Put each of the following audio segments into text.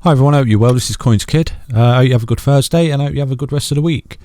Hi everyone, I hope you're well. This is CoinsKid. I hope you have a good Thursday and I hope you have a good rest of the week.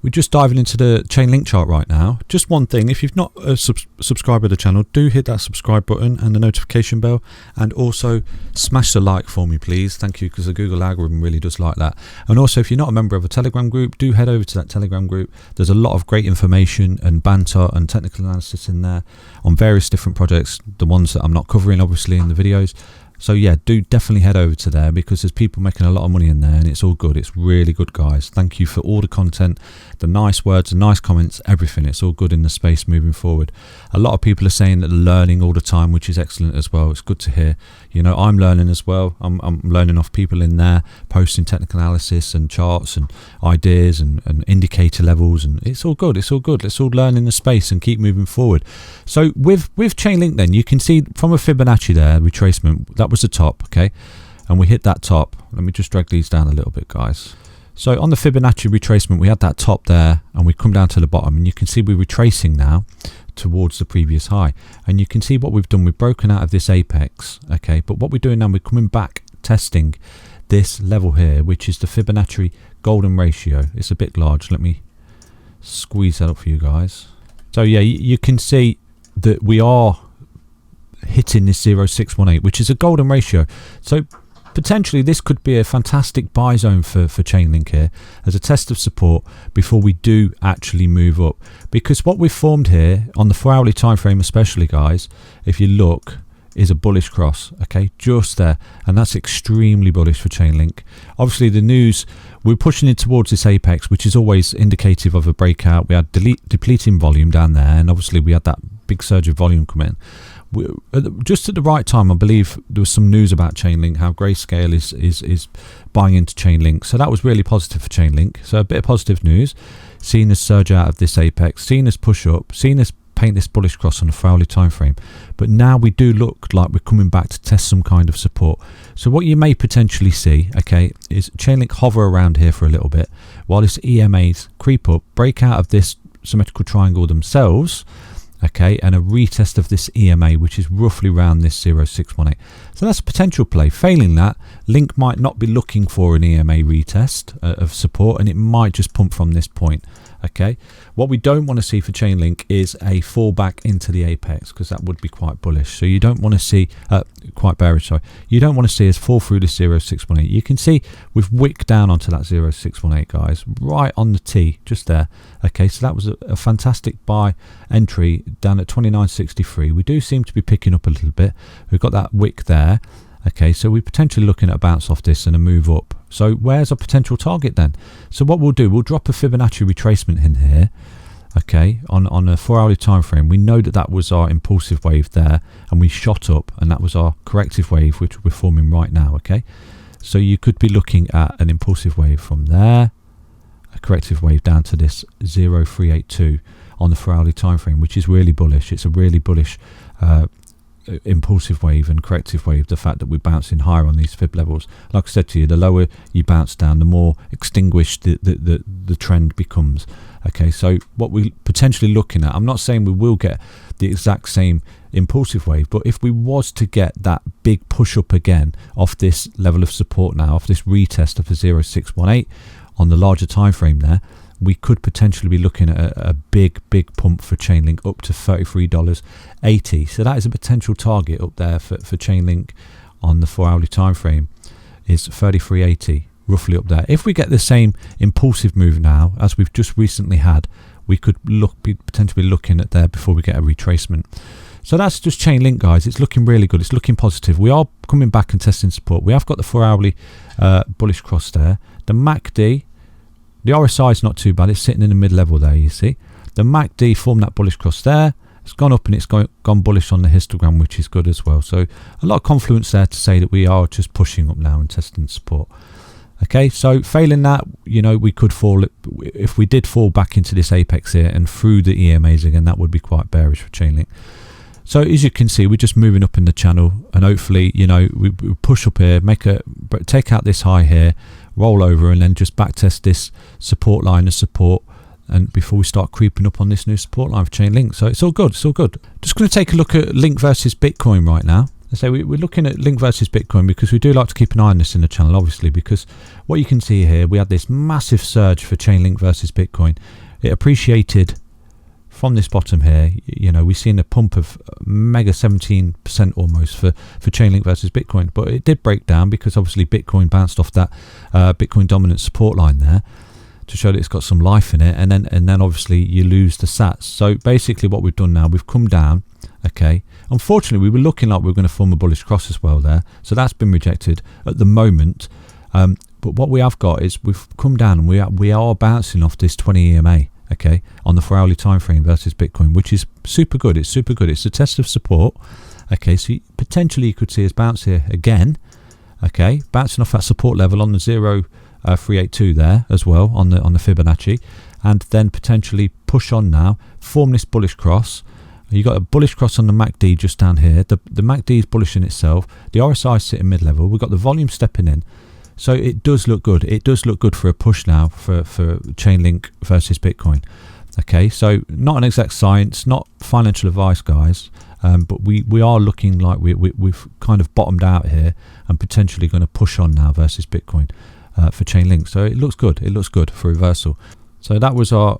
We're just diving into the Chainlink chart right now. Just one thing, if you've not subscribed to the channel, do hit that subscribe button and the notification bell, and also smash the like for me please. Thank you, because the Google algorithm really does like that. And also, if you're not a member of a Telegram group, do head over to that Telegram group. There's a lot of great information and banter and technical analysis in there on various different projects, the ones that I'm not covering obviously in the videos. So yeah, do definitely head over to there, because there's people making a lot of money in there and it's all good. It's really good, guys. Thank you for all the content, the nice words, the nice comments, everything. It's all good in the space moving forward. A lot of people are saying that they're learning all the time, which is excellent as well. It's good to hear. You know, I'm learning as well. I'm learning off people in there, posting technical analysis and charts and ideas and indicator levels, and it's all good. It's all good. Let's all learn in the space and keep moving forward. So with Chainlink, then you can see from a Fibonacci there, retracement, that was the top, okay, and we hit that top. Let me just drag these down a little bit, guys. So on the Fibonacci retracement, we had that top there and we come down to the bottom, and you can see we're retracing now towards the previous high, and you can see what we've done. We've broken out of this apex, okay, but what we're doing now, we're coming back testing this level here, which is the Fibonacci golden ratio. It's a bit large. Let me squeeze that up for you guys. So yeah, you can see that we are hitting this 0.618, which is a golden ratio. So potentially this could be a fantastic buy zone for Chainlink here as a test of support before we do actually move up, because what we've formed here on the 4-hourly time frame especially, guys, if you look, is a bullish cross, okay, just there, and that's extremely bullish for Chainlink. Obviously the news, we're pushing it towards this apex, which is always indicative of a breakout. We had depleting volume down there, and obviously we had that big surge of volume come in. Just at the right time, I believe there was some news about Chainlink, how Grayscale is buying into Chainlink, so that was really positive for Chainlink. So a bit of positive news, seeing us surge out of this apex, seeing us push up, seeing us paint this bullish cross on a 4-hourly time frame. But now we do look like we're coming back to test some kind of support. So what you may potentially see, okay, is Chainlink hover around here for a little bit while this EMAs creep up, break out of this symmetrical triangle themselves, okay, and a retest of this EMA, which is roughly around this 0.618. So that's a potential play. Failing that, Link might not be looking for an EMA retest of support, and it might just pump from this point, okay. What we don't want to see for Chainlink is a fall back into the apex, because that would be quite bullish. So you don't want to see quite bearish, sorry. You don't want to see us fall through the 0.618. You can see we've wicked down onto that 0.618, guys, right on the T, just there. Okay, so that was a fantastic buy entry down at 29.63. We do seem to be picking up a little bit. We've got that wick there. Okay, so we're potentially looking at a bounce off this and a move up. So where's our potential target then? So what we'll do, we'll drop a Fibonacci retracement in here, okay, on a 4-hourly time frame. We know that was our impulsive wave there, and we shot up, and that was our corrective wave, which we're forming right now, okay. So you could be looking at an impulsive wave from there, a corrective wave down to this 0.382 on the 4-hourly time frame, which is really bullish. It's a really bullish impulsive wave and corrective wave, the fact that we're bouncing higher on these fib levels. Like I said to you, the lower you bounce down, the more extinguished the trend becomes. Okay, so what we're potentially looking at, I'm not saying we will get the exact same impulsive wave, but if we was to get that big push up again off this level of support now, off this retest of a 0.618 on the larger time frame there, we could potentially be looking at a big pump for Chainlink up to $33.80. So that is a potential target up there for Chainlink on the 4-hourly time frame, is $33.80, roughly up there. If we get the same impulsive move now as we've just recently had, we could be potentially looking at there before we get a retracement. So that's just Chainlink, guys. It's looking really good. It's looking positive. We are coming back and testing support. We have got the 4-hourly bullish cross there. The MACD, the RSI is not too bad. It's sitting in the mid-level there, you see. The MACD formed that bullish cross there. It's gone up and it's gone bullish on the histogram, which is good as well. So a lot of confluence there to say that we are just pushing up now and testing support. Okay, so failing that, you know, we could fall. If we did fall back into this apex here and through the EMAs again, that would be quite bearish for Chainlink. So as you can see, we're just moving up in the channel, and hopefully, you know, we push up here, take out this high here, roll over, and then just back test this support line of support, and before we start creeping up on this new support line for Chainlink. So it's all good. It's all good. Just going to take a look at Link versus Bitcoin right now. I say we're looking at Link versus Bitcoin because we do like to keep an eye on this in the channel, obviously, because what you can see here, we had this massive surge for Chainlink versus Bitcoin. It appreciated from this bottom here. You know, we've seen a pump of mega 17% almost for Chainlink versus Bitcoin, but it did break down because obviously Bitcoin bounced off that Bitcoin dominant support line there to show that it's got some life in it, and then obviously you lose the sats. So basically what we've done now, we've come down. Okay, unfortunately we were looking like we were going to form a bullish cross as well there, so that's been rejected at the moment. But what we have got is we've come down and we are bouncing off this 20 EMA, okay, on the 4-hourly time frame versus Bitcoin, which is super good. It's super good. It's a test of support. Okay, so potentially you could see us bounce here again. Okay, bouncing off that support level on the 0.382 there as well on the Fibonacci, and then potentially push on now, form this bullish cross. You got a bullish cross on the MACD just down here. The MACD is bullish in itself. The RSI is sitting mid-level. We've got the volume stepping in. So it does look good. It does look good for a push now for Chainlink versus Bitcoin. Okay, so not an exact science, not financial advice, guys. But we are looking like we've kind of bottomed out here and potentially going to push on now versus Bitcoin for Chainlink. So it looks good. It looks good for reversal. So that was our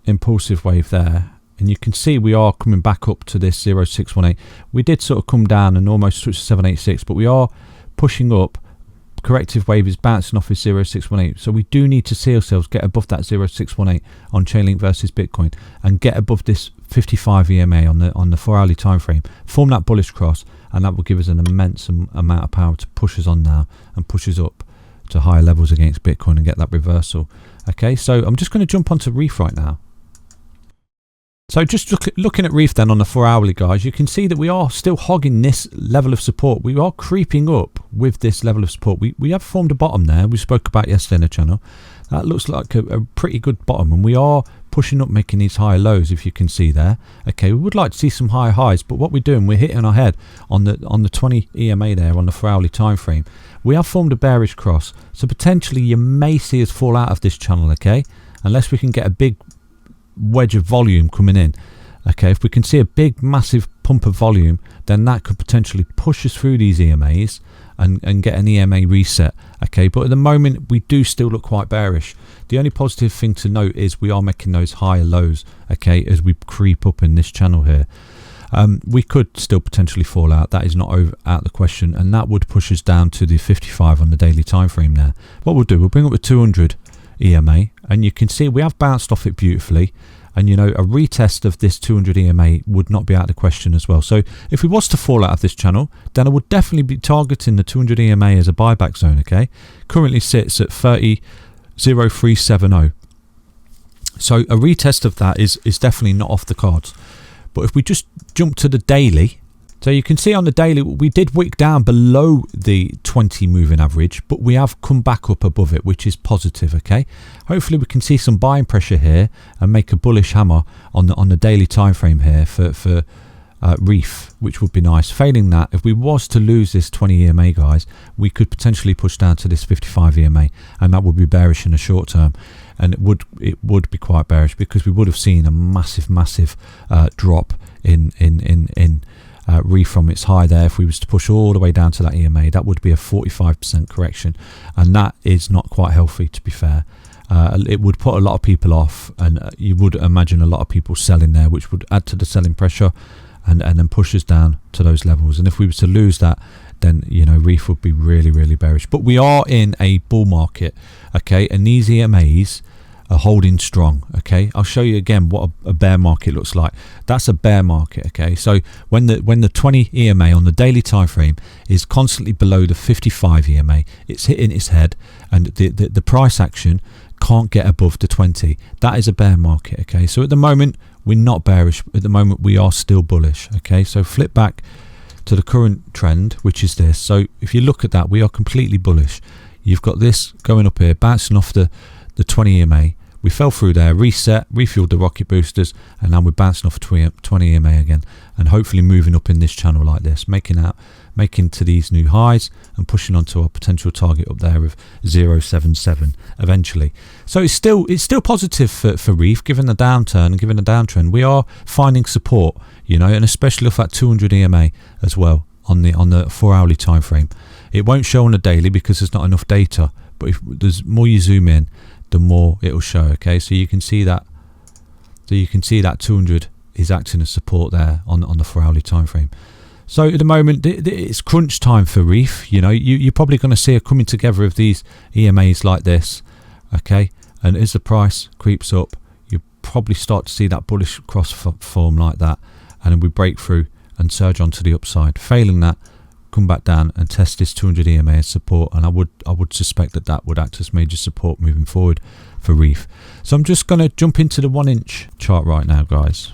impulsive wave there. And you can see we are coming back up to this 0.618. We did sort of come down and almost switch to 786, but we are pushing up. Corrective wave is bouncing off this 0.618. So we do need to see ourselves get above that 0.618 on Chainlink versus Bitcoin and get above this 55 EMA on the 4-hourly time frame. Form that bullish cross, and that will give us an immense amount of power to push us on now and push us up to higher levels against Bitcoin and get that reversal. Okay, so I'm just going to jump onto Reef right now. So just looking at Reef then on the 4-hourly, guys, you can see that we are still hogging this level of support. We are creeping up with this level of support. We have formed a bottom there. We spoke about yesterday in the channel. That looks like a pretty good bottom, and we are pushing up, making these higher lows, if you can see there. Okay, we would like to see some higher highs, but what we're doing, we're hitting our head on the 20 EMA there on the 4-hourly time frame. We have formed a bearish cross, so potentially you may see us fall out of this channel, okay, unless we can get a big wedge of volume coming in. Okay, if we can see a big massive pump of volume, then that could potentially push us through these EMAs and get an EMA reset. Okay, but at the moment we do still look quite bearish. The only positive thing to note is we are making those higher lows, okay, as we creep up in this channel here. We could still potentially fall out. That is not out the question, and that would push us down to the 55 on the daily time frame there. What we'll do, we'll bring up the 200 EMA, and you can see we have bounced off it beautifully, and you know, a retest of this 200 EMA would not be out of the question as well. So if we was to fall out of this channel, then I would definitely be targeting the 200 EMA as a buyback zone. Okay, currently sits at 30.0370, so a retest of that is definitely not off the cards. But if we just jump to the daily, so you can see on the daily we did wick down below the 20 moving average, but we have come back up above it, which is positive. Okay, hopefully we can see some buying pressure here and make a bullish hammer on the daily time frame here for Reef, which would be nice. Failing that, if we was to lose this 20 EMA, guys, we could potentially push down to this 55 EMA, and that would be bearish in the short term, and it would be quite bearish because we would have seen a massive drop in Reef from its high there. If we was to push all the way down to that EMA, that would be a 45% correction, and that is not quite healthy, to be fair. It would put a lot of people off, and you would imagine a lot of people selling there, which would add to the selling pressure and then push us down to those levels. And if we were to lose that, then you know, Reef would be really bearish. But we are in a bull market, okay, and these EMAs are holding strong. Okay, I'll show you again what a bear market looks like. That's a bear market. Okay, so when the 20 EMA on the daily time frame is constantly below the 55 EMA, it's hitting its head, and the price action can't get above the 20. That is a bear market. Okay, so at the moment we're not bearish. At the moment we are still bullish. Okay, so flip back to the current trend, which is this. So if you look at that, we are completely bullish. You've got this going up here, bouncing off the 20 EMA. We fell through there, reset, refueled the rocket boosters, and now we're bouncing off 20 EMA again, and hopefully moving up in this channel like this, making to these new highs and pushing onto our potential target up there of 0.77 eventually. So it's still positive for Reef, given the downturn and given the downtrend. We are finding support, you know, and especially off that 200 EMA as well on the 4 hourly time frame. It won't show on the daily because there's not enough data, but if there's more you zoom in, the more it will show. Okay, so you can see that 200 is acting as support there on the 4 hourly time frame. So at the moment it's crunch time for Reef. You know, you're probably going to see a coming together of these EMAs like this. Okay, and as the price creeps up, you probably start to see that bullish cross form like that, and then we break through and surge onto the upside. Failing that, come back down and test this 200 EMA as support, and I would suspect that would act as major support moving forward for Reef. So I'm just going to jump into the 1-inch chart right now, guys.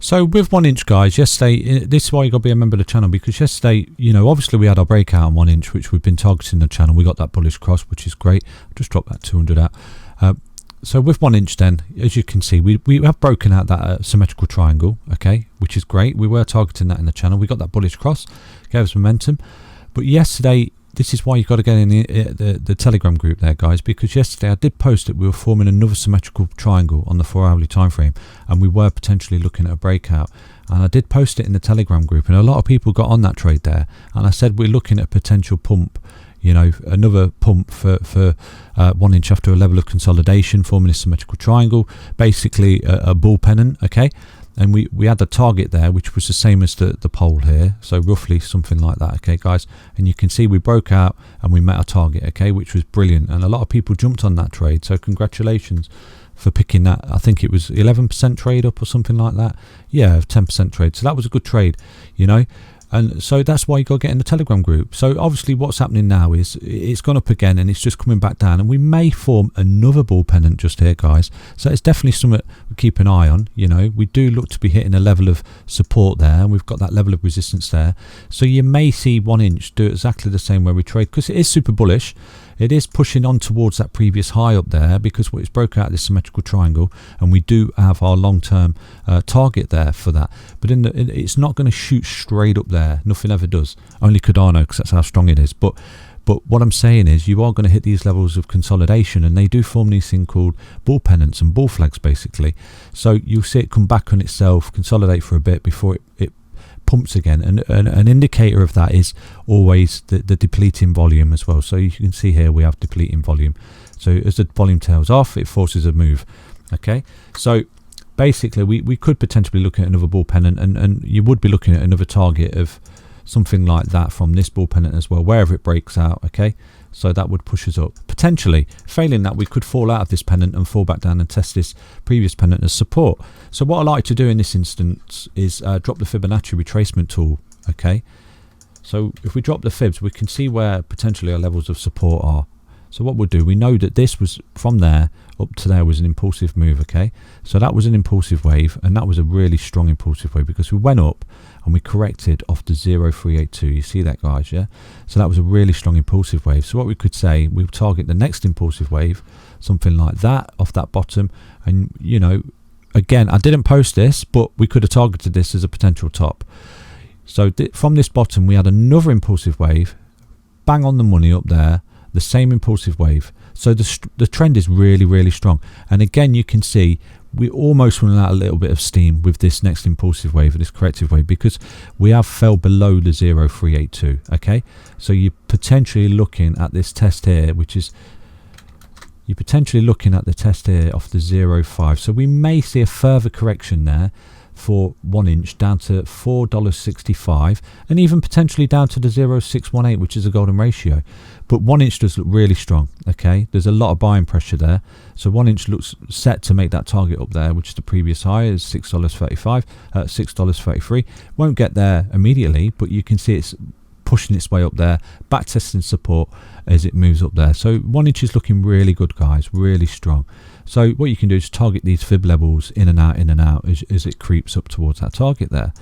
So with 1-inch, guys, yesterday, this is why you got to be a member of the channel, because yesterday, you know, obviously we had our breakout on 1-inch, which we've been targeting the channel. We got that bullish cross, which is great. I'll just drop that 200 out. So with 1-inch then, as you can see, we have broken out that symmetrical triangle, okay, which is great. We were targeting that in the channel. We got that bullish cross, gave us momentum. But yesterday, this is why you've got to get in the Telegram group there, guys, because yesterday I did post that we were forming another symmetrical triangle on the 4 hourly time frame, and we were potentially looking at a breakout. And I did post it in the Telegram group, and a lot of people got on that trade there. And I said we're looking at a potential pump, you know, another pump for 1-inch after a level of consolidation, forming a symmetrical triangle, basically a bull pennant, okay. And we had the target there, which was the same as the pole here, so roughly something like that, okay, guys. And you can see we broke out and we met our target, okay, which was brilliant. And a lot of people jumped on that trade, so congratulations for picking that. I think it was 11% trade up or something like that. Yeah, 10% trade. So that was a good trade, you know. And so that's why you got to get in the Telegram group. So obviously what's happening now is it's gone up again and it's just coming back down, and we may form another bull pennant just here, guys. So it's definitely something we keep an eye on. You know, we do look to be hitting a level of support there, and we've got that level of resistance there. So you may see 1-inch do exactly the same where we trade, because it is super bullish. It is pushing on towards that previous high up there, because it's broke out this symmetrical triangle, and we do have our long-term target there for that. But it's not going to shoot straight up there. Nothing ever does. Only Cardano, because that's how strong it is. But what I'm saying is you are going to hit these levels of consolidation, and they do form these things called bull pennants and bull flags, basically. So you'll see it come back on itself, consolidate for a bit before it pumps again, and an indicator of that is always the depleting volume as well. So you can see here we have depleting volume. So as the volume tails off, it forces a move. Okay, so basically we could potentially look at another bull pennant, and you would be looking at another target of something like that from this bull pennant as well, wherever it breaks out. Okay, so that would push us up. Potentially failing that, we could fall out of this pennant and fall back down and test this previous pennant as support. So what I like to do in this instance is drop the Fibonacci retracement tool. Okay, so if we drop the fibs, we can see where potentially our levels of support are. So what we'll do, we know that this was from there up to there was an impulsive move. Okay, so that was an impulsive wave, and that was a really strong impulsive wave, because we went up and we corrected off the 0382. You see that, guys? Yeah, so that was a really strong impulsive wave. So what we could say, we'll target the next impulsive wave, something like that off that bottom. And you know, again, I didn't post this, but we could have targeted this as a potential top. So from this bottom we had another impulsive wave, bang on the money up there, the same impulsive wave. So the trend is really, really strong. And again, you can see we almost run out a little bit of steam with this next impulsive wave, or this corrective wave, because we have fell below the 0382. Okay, so you're potentially looking at this test here, which is you're potentially looking at the test here off the 05. So we may see a further correction there for 1-inch down to $4.65, and even potentially down to the 0618, which is a golden ratio. But 1-inch does look really strong. Okay, there's a lot of buying pressure there, so 1-inch looks set to make that target up there, which is the previous high, is $6.35, $6.33. Won't get there immediately, but you can see it's pushing its way up there, back testing support as it moves up there. So 1-inch is looking really good, guys, really strong. So what you can do is target these fib levels in and out as it creeps up towards that target there.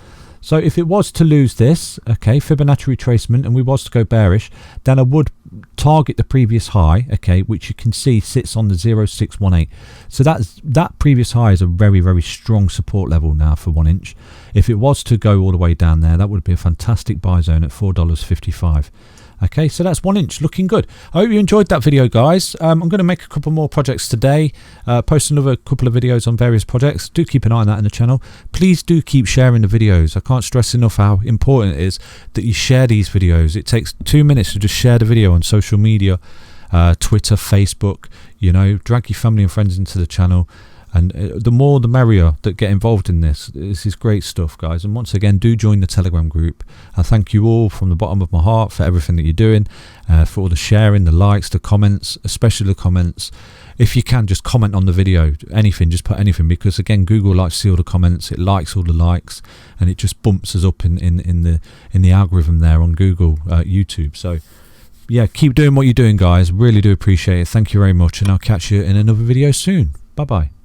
So if it was to lose this, okay, Fibonacci retracement, and we was to go bearish, then I would target the previous high, okay, which you can see sits on the 0618. So that previous high is a very, very strong support level now for 1-inch. If it was to go all the way down there, that would be a fantastic buy zone at $4.55. Okay, so that's 1Inch, looking good. I hope you enjoyed that video, guys. I'm going to make a couple more projects today, post another couple of videos on various projects. Do keep an eye on that in the channel. Please do keep sharing the videos. I can't stress enough how important it is that you share these videos. It takes 2 minutes to just share the video on social media, Twitter, Facebook, you know, drag your family and friends into the channel. And the more the merrier that get involved in this. This is great stuff, guys. And once again, do join the Telegram group. I thank you all from the bottom of my heart for everything that you're doing, for all the sharing, the likes, the comments, especially the comments. If you can, just comment on the video, anything, just put anything, because again, Google likes to see all the comments, it likes all the likes, and it just bumps us up in the algorithm there on Google, YouTube. So yeah, keep doing what you're doing, guys. Really do appreciate it. Thank you very much, and I'll catch you in another video soon. Bye bye.